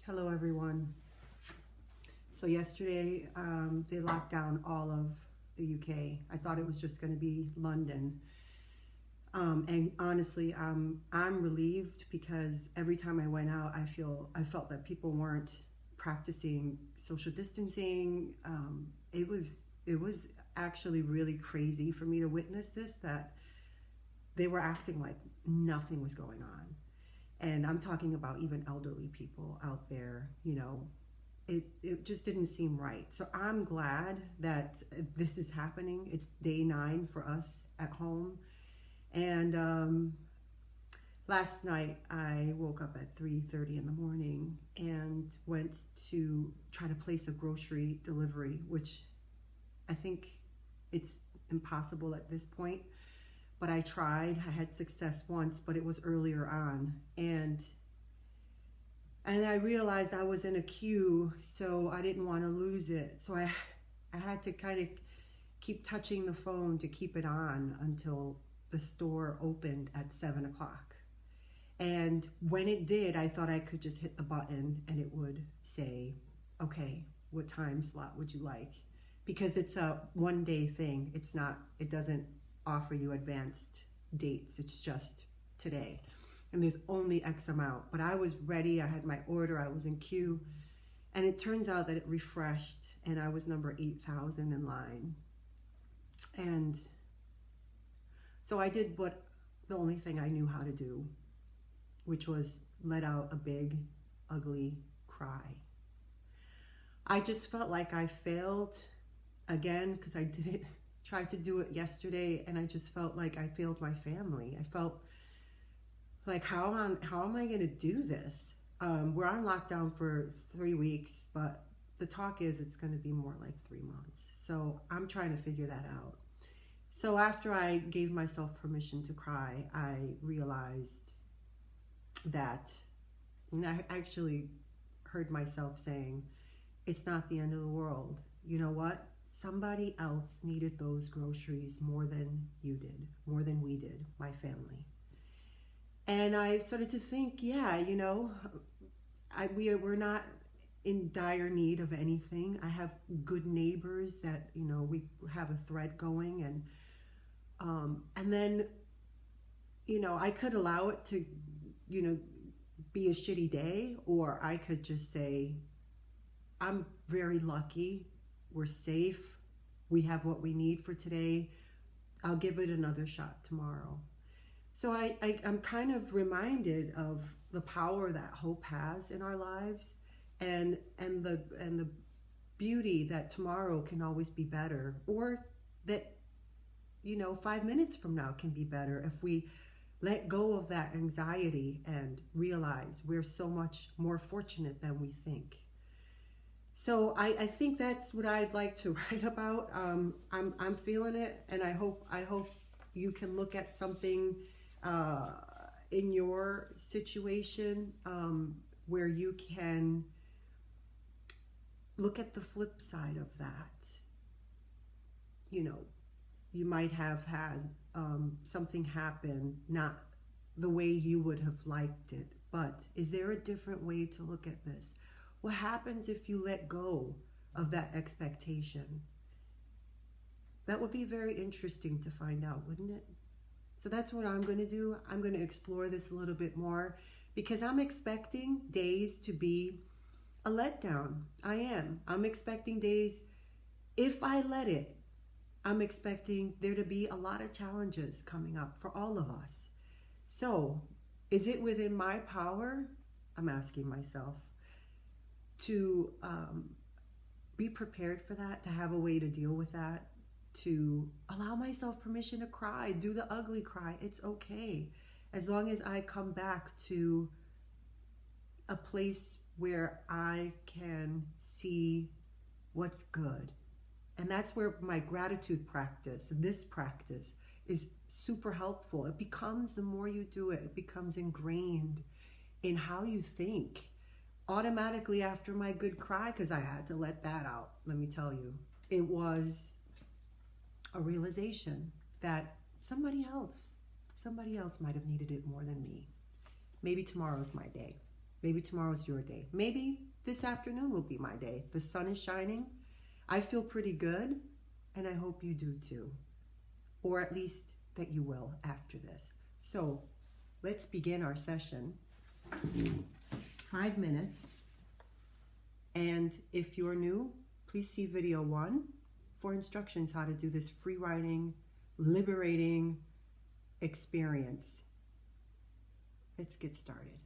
Hello, everyone. So yesterday, they locked down all of the UK. I thought it was just going to be London. And honestly, I'm relieved because every time I went out, I felt that people weren't practicing social distancing. It was actually really crazy for me to witness this, that they were acting like nothing was going on. And I'm talking about even elderly people out there, it just didn't seem right. So I'm glad that this is happening. It's day 9 for us at home. And last night I woke up at 3:30 in the morning and went to try to place a grocery delivery, which I think it's impossible at this point. But I tried. I had success once, but it was earlier on. And I realized I was in a queue, so I didn't want to lose it. So I had to kind of keep touching the phone to keep it on until the store opened at 7 o'clock. And when it did, I thought I could just hit the button and it would say, okay, what time slot would you like? Because it's a one-day thing. It doesn't offer you advanced dates. It's just today. And there's only X amount. But I was ready. I had my order. I was in queue. And it turns out that it refreshed and I was number 8,000 in line. And so I did the only thing I knew how to do, which was let out a big, ugly cry. I just felt like I failed again because I tried to do it yesterday, and I just felt like I failed my family. I felt like, how am I going to do this? We're on lockdown for 3 weeks, but the talk is it's going to be more like 3 months. So I'm trying to figure that out. So after I gave myself permission to cry, I realized that, and I actually heard myself saying, it's not the end of the world. You know what? Somebody else needed those groceries more than you did, more than we did, my family. And I started to think, we're not in dire need of anything. I have good neighbors that, we have a thread going, and then, I could allow it to, be a shitty day, or I could just say, I'm very lucky. We're safe. We have what we need for today. I'll give it another shot tomorrow. So I'm kind of reminded of the power that hope has in our lives, and the beauty that tomorrow can always be better, or that 5 minutes from now can be better if we let go of that anxiety and realize we're so much more fortunate than we think. So I think that's what I'd like to write about. I'm feeling it, and I hope you can look at something in your situation where you can look at the flip side of that. You might have had something happen not the way you would have liked it, but is there a different way to look at this? What happens if you let go of that expectation? That would be very interesting to find out, wouldn't it? So that's what I'm going to do. I'm going to explore this a little bit more because I'm expecting days to be a letdown. I am. I'm expecting days, if I let it, I'm expecting there to be a lot of challenges coming up for all of us. So is it within my power? I'm asking myself. To be prepared for that, to have a way to deal with that, to allow myself permission to cry, do the ugly cry. It's okay. As long as I come back to a place where I can see what's good. And that's where my gratitude practice, this practice, is super helpful. It becomes, the more you do it, it becomes ingrained in how you think. Automatically after my good cry, because I had to let that out, let me tell you, it was a realization that somebody else might have needed it more than me. Maybe tomorrow's my day. Maybe tomorrow's your day. Maybe this afternoon will be my day. The sun is shining. I feel pretty good, and I hope you do too. Or at least that you will after this. So let's begin our session. 5 minutes. And if you're new, please see video 1 for instructions how to do this free writing, liberating experience. Let's get started.